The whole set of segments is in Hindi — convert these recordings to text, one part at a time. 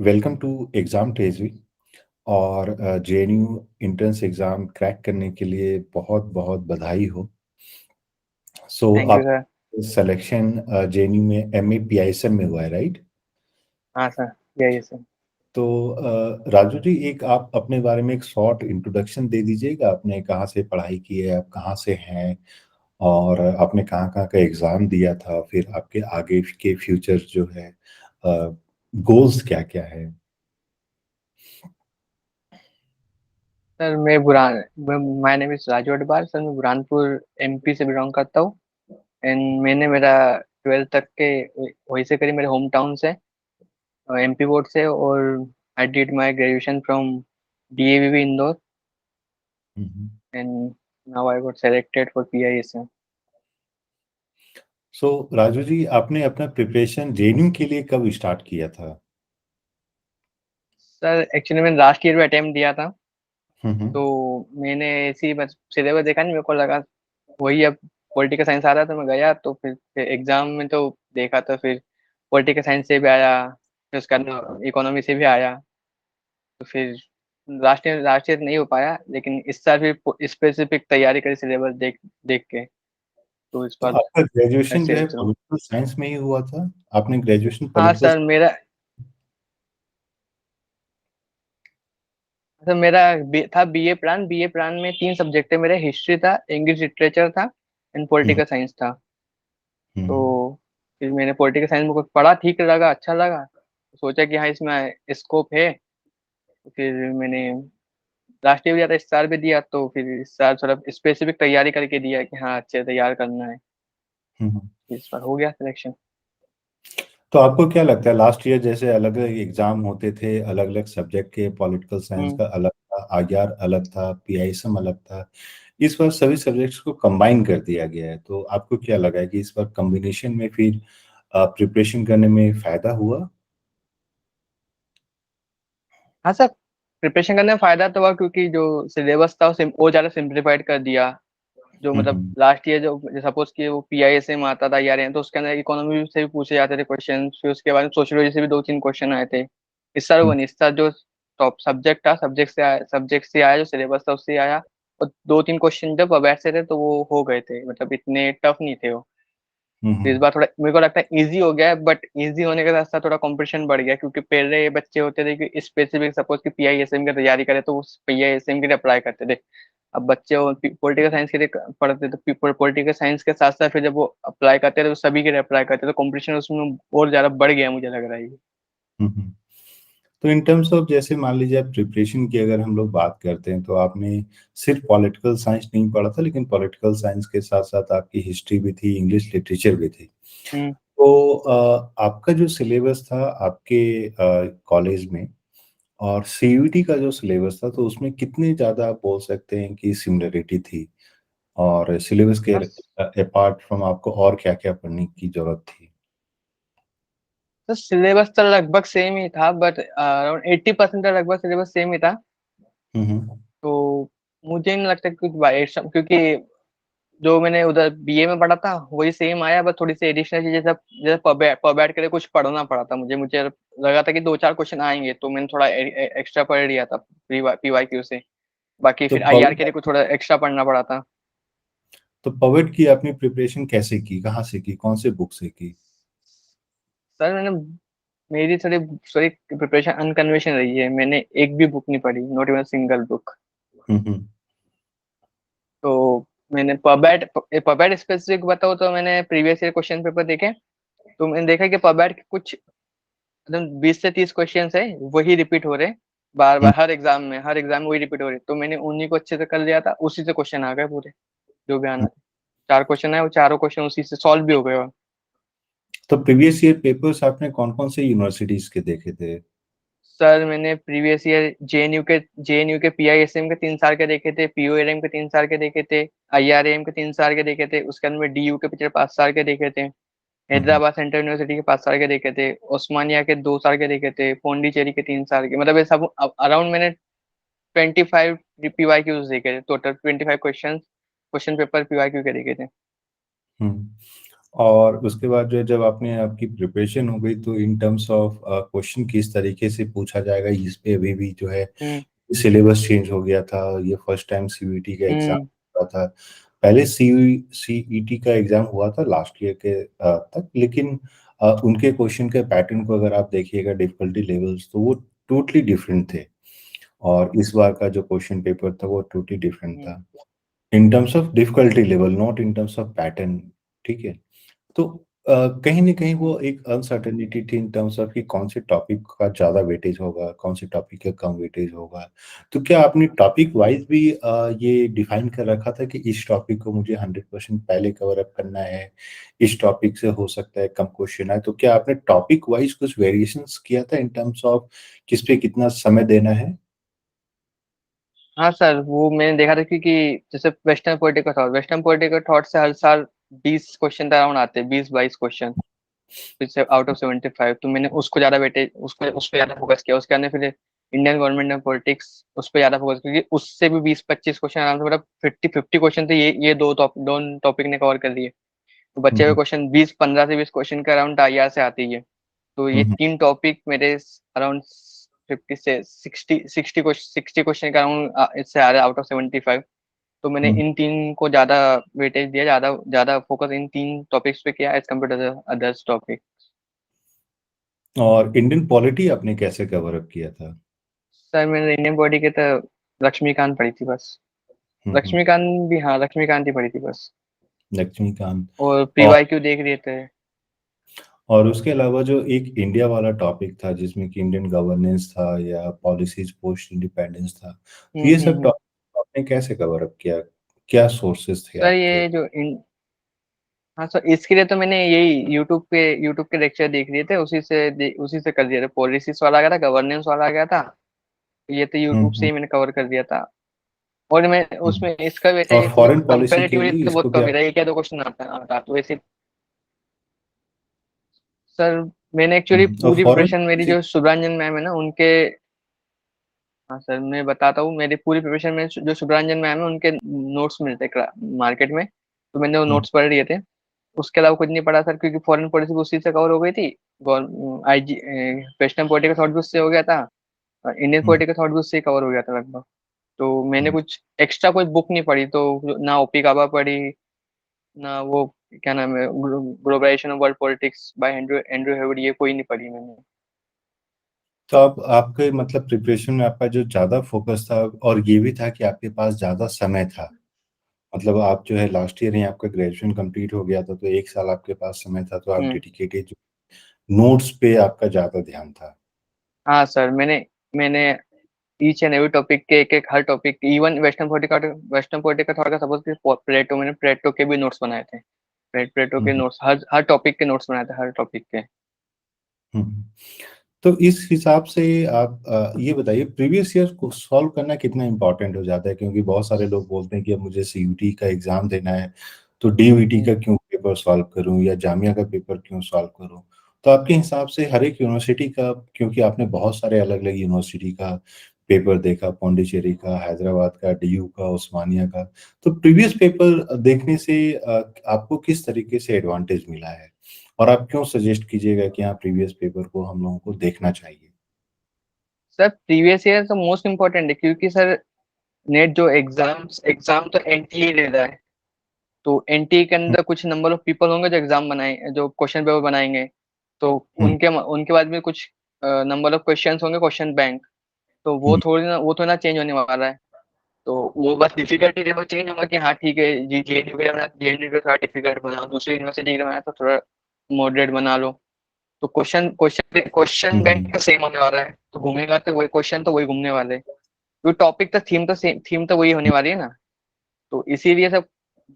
वेलकम टू एग्ज़ाम टेज़ी और जेएनयू एंट्रेंस एग्ज़ाम क्रैक करने के लिए बहुत-बहुत बधाई हो। सो थैंक यू आप सर। सिलेक्शन जेएनयू में एमए पीआईएसएम में हुआ है, राइट? हाँ सर, यही सर। तो राजू जी, एक आप अपने बारे में एक शॉर्ट इंट्रोडक्शन दे दीजिएगा। आपने कहाँ से पढ़ाई की है, आप कहाँ से हैं और आपने कहाँ-कहाँ का एग्ज़ाम दिया था, फिर आपके आगे के फ्यूचर जो है गोल्स क्या-क्या है? सर मैं Burhan my name is Raju Adbar. Sir मैं बुरहानपुर एमपी से बिलोंग करता हूँ। एंड मैंने मेरा 12th तक के वहीं से करी, मेरे होम टाउन से, एमपी बोर्ड से। और I did my graduation from DAVV Indore. Hmm, hmm. And now I got selected for PISM. So Raju ji, आपने अपना प्रिपरेशन जेएनयू के लिए कब स्टार्ट किया था? सर एक्चुअली मैंने लास्ट ईयर में अटेम्प्ट दिया था, हुँ, हुँ। तो मैंने ऐसे ही बस सिलेबस देखा नहीं, मेरे को लगा वही अब पॉलिटिकल साइंस आ रहा था, मैं गया तो फिर एग्जाम में तो देखा तो फिर पॉलिटिकल साइंस से भी आया, फिर उसका इकोनॉमी से भी आया। तो फिर लास्ट ईयर नहीं हो पाया, लेकिन इस साल फिर स्पेसिफिक तैयारी करी सिलेबस देख देख के, तो इस तो बार आपका ग्रेजुएशन जो ऐसे है चलो। पॉलिटिकल साइंस में ही हुआ था? आपने ग्रेजुएशन हाँ पॉलिटिकल सर, मेरा था बीए प्लान में 3 सब्जेक्ट है मेरे। हिस्ट्री था, इंग्लिश लिटरेचर था, एंड हुँ, पॉलिटिकल साइंस था। हुँ, तो फिर मैंने पॉलिटिकल साइंस में कुछ पढ़ा, ठीक लगा, अच्छा लगा, सोचा कि हाँ इसमें स्कोप है। तो फिर मैंने लास्ट ईयर भी दिया था, इस साल भी दिया, तो फिर इस साल थोड़ा स्पेसिफिक तैयारी करके दिया कि हाँ अच्छे तैयार करना है। हुँ, हुँ। इस बार हो गया सिलेक्शन। तो आपको क्या लगता है लास्ट ईयर जैसे अलग-अलग एग्ज़ाम होते थे, अलग-अलग सब्जेक्ट के पॉलिटिकल साइंस हम्म। का अलग था, आईआर अलग था, पीआईएसएम अलग था। इस बार सभी सब्जेक्ट्स को कंबाइन कर दिया गया है। तो आपको क्या लगा है कि इस बार कॉम्बिनेशन में फिर प्रिपरेशन करने में फ़ायदा हुआ? हाँ सर, प्रिपरेशन करने में फायदा तो हुआ, क्योंकि जो सिलेबस था वो ज़्यादा सिंप्लीफाइड कर दिया। जो हुँ, मतलब हुँ। लास्ट ईयर जो सपोज कि वो पीआईएसएम आता था यार, तो उसके अंदर इकोनॉमी से भी पूछे जाते थे क्वेश्चन, फिर उसके बाद में सोशियोलॉजी से भी 2-3 क्वेश्चन आए थे। इस साल वो हुँ, नहीं, इस साल जो टॉप सब्जेक्ट था, सब्जेक्ट से आया, जो सिलेबस था उससे आया। और 2-3 क्वेश्चन जब वेब से थे तो वो हो गए थे, मतलब इतने टफ नहीं थे वो। हुँ, तो इस हुँ। बार थोड़ा मेरे को लगता है इजी हो गया है, बट इजी होने के साथ साथ थोड़ा कंपटीशन बढ़ गया, क्योंकि पहले ये बच्चे होते थे कि स्पेसिफिक सपोज कि पीआईएसएम की तैयारी करे तो उस पीआईएसएम के लिए अप्लाई करते थे। अब बच्चे पॉलिटिकल साइंस के लिए पढ़ते थे, पॉलिटिकल साइंस के साथ साथ फिर जब वो अप्लाई करते थे तो सभी के लिए अप्लाई करते थे, तो कंपटीशन उसमें और ज्यादा बढ़ गया, मुझे लग रहा है ये। हुँ, हुँ। तो इन टर्म्स ऑफ जैसे मान लीजिए आप प्रिपरेशन की अगर हम लोग बात करते हैं तो आपने सिर्फ पॉलिटिकल साइंस नहीं पढ़ा था लेकिन पॉलिटिकल साइंस के साथ साथ आपकी हिस्ट्री भी थी, इंग्लिश लिटरेचर भी थी। हम्म। तो आपका जो सिलेबस था आपके कॉलेज में और सीयूईटी का जो सिलेबस था तो उसमें कितने ज़्यादा आप बोल सकते हैं कि सिमिलरिटी थी और सिलेबस के बस अपार्ट फ्रॉम आपको और क्या-क्या पढ़ने की ज़रूरत थी? तो सिलेबस तो लगभग सेम ही था, बट अराउंड 80% का लगभग सिलेबस सेम ही था। हुँ, हुँ। तो मुझे नहीं लगता कि कुछ वारिएशन, क्योंकि जो मैंने उधर बीए में पढ़ा था वही सेम आया, बस थोड़ी सी एडिशनल चीजें सब, जैसे पब के लिए कुछ पढ़ना पड़ा था मुझे मुझे लगा था कि 2-4 क्वेश्चन आएंगे, तो मैंने थोड़ा एक्स्ट्रा पढ़ लिया था पीवाईक्यू से। बाकी तो फिर आईआर के लिए कुछ थोड़ा एक्स्ट्रा पढ़ना पड़ा था। पवेट की आपने प्रिपरेशन कैसे की? कहाँ से की? कौन से बुक से की? सर मेरी थोड़ी सॉरी प्रिपरेशन अनकन्वेंशनल रही है, मैंने एक भी बुक नहीं पढ़ी, नॉट इवन सिंगल बुक। हुँ, हुँ। तो मैंने पबैट स्पेसिफिक बताऊँ तो मैंने प्रीवियस ईयर क्वेश्चन पेपर देखे, तो मैंने देखा कि पबैट के कुछ एकदम 20 से 30 क्वेश्चन है वही रिपीट हो रहे, बार हुँ, बार हर एग्जाम में वही रिपीट हो रहे, तो मैंने उन्हीं को अच्छे से कर लिया था, उसी से क्वेश्चन आ गए पूरे, जो भी हुँ। आना था। 4 क्वेश्चन है, वो चारों क्वेश्चन उसी से सॉल्व भी हो गए। तो प्रीवियस ईयर पेपर्स आपने कौन-कौन से यूनिवर्सिटीज़ के देखे थे? सर मैंने प्रीवियस ईयर जेएनयू के पीआईएसएम के 3 साल के देखे थे, पीओएलएम के 3 साल के देखे थे, आईआरएम के 3 साल के देखे थे, उसके अंदर में डीयू के पिछले 5 साल के देखे थे, हुँ, हुँ। हैदराबाद सेंट्रल यूनिवर्सिटी के 5 साल के देखे थे, ओस्मानिया के 2 साल के देखे थे, पौंडीचेरी के 3 साल के, मतलब ये सब अराउंड मैंने 25 पीवाईक्यूज देखे थे, टोटल 25 क्वेश्चन पेपर पीवाईक्यू के देखे थे। हुँ। और उसके बाद जो है जब आपने आपकी प्रिपरेशन हो गई तो इन टर्म्स ऑफ क्वेश्चन किस तरीके से पूछा जाएगा, इस पे अभी भी जो है हुँ, सिलेबस चेंज हो गया था। ये फर्स्ट टाइम सीयूईटी का एग्जाम हुँ, हुआ था। पहले सीईटी का एग्जाम हुआ था लास्ट ईयर के तक, लेकिन उनके क्वेश्चन के पैटर्न को अगर आप देखिएगा, डिफिकल्टी लेवल्स, तो वो टोटली डिफरेंट थे। और इस बार का जो क्वेश्चन पेपर था वो टोटली डिफरेंट हुँ, था, in terms of difficulty level, not in terms of pattern. ठीक है। तो कहीं ना कहीं वो एक अनसर्टेनिटी थी इन टर्म्स ऑफ कि कौन से टॉपिक का ज्यादा वेटेज होगा, कौन से टॉपिक का कम वेटेज होगा। तो क्या आपने टॉपिक वाइज भी ये डिफाइन कर रखा था कि इस टॉपिक को मुझे 100% पहले कवर अप करना है, इस टॉपिक से हो सकता है कम क्वेश्चन आए, तो क्या आपने टॉपिक वाइज कुछ वेरिएशंस किया था इन टर्म्स ऑफ किस पे कितना समय देना है? हाँ सर, वो मैंने देखा था क्योंकि जैसे वेस्टर्न पॉलिटिकल थॉट से हर साल 20 क्वेश्चन अराउंड आते हैं, 20-22 क्वेश्चन, फिर आउट ऑफ 75। तो मैंने उसको ज़्यादा वेटेज, उस पे ज़्यादा फोकस किया। उसके बाद फिर इंडियन गवर्नमेंट एंड पॉलिटिक्स, उस पे ज़्यादा फोकस, क्योंकि उससे भी 20-25 क्वेश्चन आराम से, मतलब 50-50 क्वेश्चन थे, ये दो टॉपिक ने कवर कर लिए। तो बच्चे हुए हम्म क्वेश्चन 20, 15 से 20 क्वेश्चन के अराउंड IR से आती है। तो ये हम्म 3 टॉपिक मेरे अराउंड 50 से 60 क्वेश्चन का अराउंड इससे आ रहा है आउट ऑफ 75। तो मैंने हम्म। इन 3 को ज्यादा वेटेज दिया, ज्यादा ज्यादा फोकस इन 3 टॉपिक्स पे किया as compare to others topic. और इंडियन पॉलिटी आपने कैसे कवर अप किया था? सर मैंने इंडियन बॉडी के तो लक्ष्मीकांत पढ़ी थी बस। हम्म। लक्ष्मीकांत भी, हाँ लक्ष्मीकांत ही पढ़ी थी बस। लक्ष्मीकांत। और और PYQ देख रहे थे। उसके अलावा जो एक इंडिया वाला टॉपिक था जिसमें कि इंडियन गवर्नेंस था या पॉलिसीज पोस्ट इंडिपेंडेंस था, तो ये सब हम्म। टॉपिक आपने कैसे कवर अप किया? क्या सोर्सेज थे सर आपके? ये जो हाँ सर, इसके लिए तो मैंने यही यूट्यूब के लेक्चर देख लिए थे, उसी से कर दिया था। पॉलिसीज वाला आ गया था, गवर्नेंस वाला आ गया था, ये तो यूट्यूब से हम्म ही मैंने कवर कर दिया था। और मैं हम्म। उसमें इसका और वेटेज फॉरेन पॉलिसी के कंपेरेटिवली लिए तो बहुत इसको कम क्या? ही था, ये क्या 2 क्वेश्चन आता तो वैसे। सर मैंने एक्चुअली और पूरी फॉरेन प्रिपरेशन, मेरी पॉलिसी। जो सुब्रंजन मैम है ना उनके, हाँ सर मैं बताता हूँ, मेरी पूरी प्रिपरेशन में जो सुब्रंजन मैम है उनके नोट्स मिलते हैं मार्केट में, तो मैंने वो हम्म नोट्स पढ़ लिए थे। उसके अलावा कुछ नहीं पढ़ा सर, क्योंकि फॉरेन पॉलिसी उसी से कवर हो गई थी। IG वेस्टर्न पॉलिटिकल थॉट भी उससे हो गया था, इंडियन हम्म। पॉलिटिकल थॉट भी उससे कवर हो गया था लगभग। तो मैंने कुछ एक्स्ट्रा कोई बुक नहीं पढ़ी, तो ना ओपी काबा पढ़ी, ना वो क्या नाम है, globalization of world politics by Andrew Andrew Heywood, ये कोई नहीं पढ़ी मैंने। तो आप आपके मतलब प्रिपरेशन में आपका जो ज्यादा फोकस था, और ये भी था कि आपके पास ज्यादा समय था, मतलब आप जो है लास्ट ईयर ही आपका ग्रेजुएशन कंप्लीट हो गया था, तो एक साल आपके पास समय था, तो आप हम्म। डेडिकेटेड नोट्स पे आपका ज्यादा ध्यान था। हाँ सर, मैंने ईच एंड एवरी टॉपिक के एक हर topic, even western political thought का सपोज कि प्लेटो, मैंने प्लेटो के भी नोट्स बनाए थे। प्लेटो के हम्म नोट्स, हर टॉपिक के नोट्स बनाए थे, हर टॉपिक के। हम्म। तो इस हिसाब से आप ये बताइए, प्रीवियस ईयर को सॉल्व करना कितना इम्पोर्टेंट हो जाता है, क्योंकि बहुत सारे लोग बोलते हैं कि अब मुझे सीयूटी का एग्जाम देना है, तो डीयूईटी का हम्म। क्यों पेपर सॉल्व करूं या जामिया का पेपर क्यों सॉल्व करूं? तो आपके हिसाब से हर एक यूनिवर्सिटी का, क्योंकि आपने बहुत सारे अलग अलग यूनिवर्सिटी का पेपर देखा, पौंडीचेरी का, हैदराबाद का, डीयू का, उस्मानिया का, तो प्रीवियस पेपर देखने से आपको किस तरीके से एडवांटेज मिला है, और आप क्यों सजेस्ट कीजिएगा कि हाँ प्रीवियस पेपर को हम लोगों को देखना चाहिए? सर प्रीवियस ईयर तो मोस्ट इम्पोर्टेंट है, क्योंकि सर नेट जो एग्जाम तो NTA ले रहा है। तो NTA के हम्म अंदर कुछ नंबर ऑफ पीपल होंगे जो एग्जाम बनाए, जो क्वेश्चन पेपर बनाएंगे। तो हम्म उनके उनके बाद में कुछ नंबर ऑफ क्वेश्चंस होंगे, क्वेश्चन बैंक। तो हम्म वो थोड़ी ना चेंज होने वाला है। तो वो बस डिफिकल्टी लेवल चेंज होगा कि हाँ ठीक है जी, JNU के लिए बना, JNU को थोड़ा डिफिकल्ट बनाओ, दूसरी यूनिवर्सिटी के लिए बनाया तो थोड़ा मॉडरेट बना लो। तो क्वेश्चन बैंक हम्म का सेम होने वाला है, तो घूमेगा तो वही क्वेश्चन, तो वही घूमने वाले। तो टॉपिक तो थीम तो वही होने वाली है ना। तो इसीलिए सब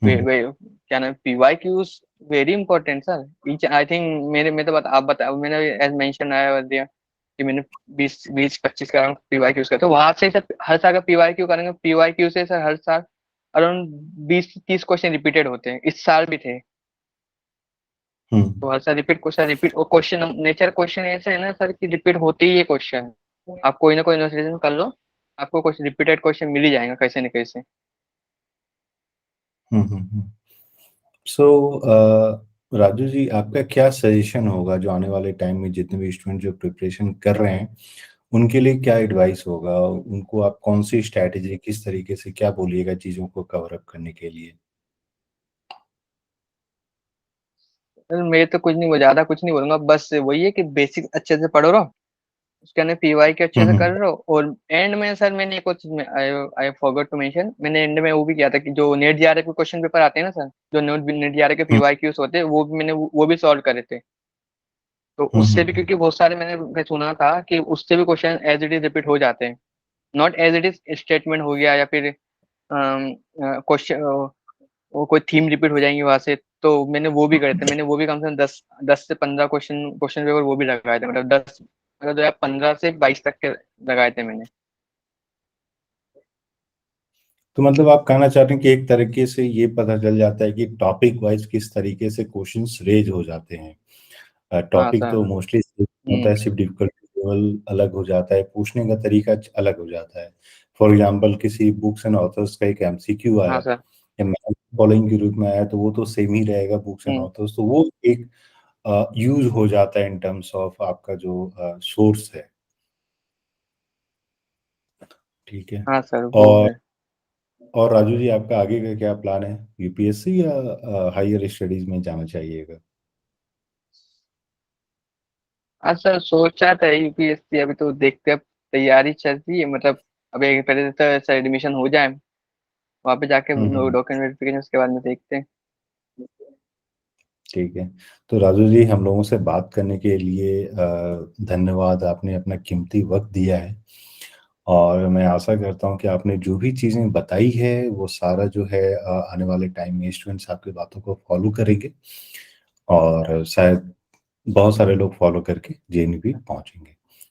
हम्म क्या नाम, PYQs very important sir. Each I think मेरे में तो आप बता, मैंने एज मेंशन आया दिया कि मैंने 20-25 का PYQs का, तो वहां से सर हर साल का PYQ करेंगे, PYQ से सर हर साल अराउंड 20-30 क्वेश्चन रिपीटेड होते हैं, इस साल भी थे। हम्म तो हर साल रिपीट, और क्वेश्चन नेचर क्वेश्चन ऐसे है ना सर कि रिपीट होते ही ये क्वेश्चन। आप कोई ना कोई इन्वेस्टिगेशन कर लो, आपको कुछ रिपीटेड क्वेश्चन मिल ही जाएगा कैसे न कैसे। सो राजू जी, आपका क्या सजेशन होगा जो आने वाले टाइम में जितने भी स्टूडेंट जो प्रिपरेशन कर रहे हैं उनके लिए क्या एडवाइस होगा? उनको आप कौन सी स्ट्रैटेजी, किस तरीके से क्या बोलिएगा चीजों को कवर अप करने के लिए? सर मैं तो कुछ नहीं, वो ज्यादा कुछ नहीं बोलूंगा, बस वही है कि बेसिक अच्छे से पढ़ो रहो, उसके अंदर पीवाई के अच्छे से कर हम्म। रहे हो, और एंड में सर मैंने एक और चीज में आई आई फॉरगॉट टू मेंशन, मैंने एंड में वो भी किया था कि जो नेट जीआरएफ के क्वेश्चन पेपर आते हैं ना सर, जो नेट जीआरएफ के हम्म। पीवाई क्यूज होते हैं, वो भी मैंने वो भी सॉल्व करे थे। तो हम्म। उससे भी, क्योंकि बहुत सारे मैं सुना था कि उससे भी question as it is repeat हो जाते हैं, not as it is statement हो गया, या फिर क्वेश्चन वो कोई थीम रिपीट हो जाएंगी वहां से। तो मैंने वो भी करे थे, मैंने वो भी कम से कम 10 से 15 क्वेश्चन क्वेश्चन पेपर वो भी लगाए थे, मतलब 10, मतलब 2015 से 22 तक के लगाए थे मैंने। तो मतलब आप कहना चाहते हैं कि एक तरीके से ये पता चल जाता है कि टॉपिक वाइज किस तरीके से क्वेश्चंस रेज हो जाते हैं। हाँ टॉपिक सर। तो मोस्टली होता हम्म। है, सिर्फ डिफिकल्टी लेवल अलग हो जाता है, पूछने का तरीका अलग हो जाता है। फॉर एग्जांपल किसी बुक्स एंड ऑथर्स का एक एमसीक्यू आया हाँ सर। या मैथ फॉलोइंग के रूप में आया तो वो तो सेम ही रहेगा बुक्स एंड हम्म। ऑथर्स, तो वो एक यूज हो जाता है इन टर्म्स ऑफ आपका जो सोर्स है। ठीक है। हाँ सर वो और है। और राजू जी, आपका आगे का क्या प्लान है? यूपीएससी या हायर स्टडीज में जाना चाहिएगा? हाँ सर सोचा था यूपीएससी, अभी तो देखते हैं, अब तैयारी चल रही है, मतलब अभी पहले तो सर एडमिशन हो जाए, वहाँ पे जाके हम्म। डॉक्यूमेंट वेरिफिकेशन, उसके बाद में देखते हैं। ठीक है। तो राजू जी, हम लोगों से बात करने के लिए धन्यवाद। आपने अपना कीमती वक्त दिया है और मैं आशा करता हूँ कि आपने जो भी चीज़ें बताई है वो सारा जो है आने वाले टाइम में स्टूडेंट्स आपकी बातों को फॉलो करेंगे और शायद बहुत सारे लोग फॉलो करके जेएनयू भी पहुंचेंगे।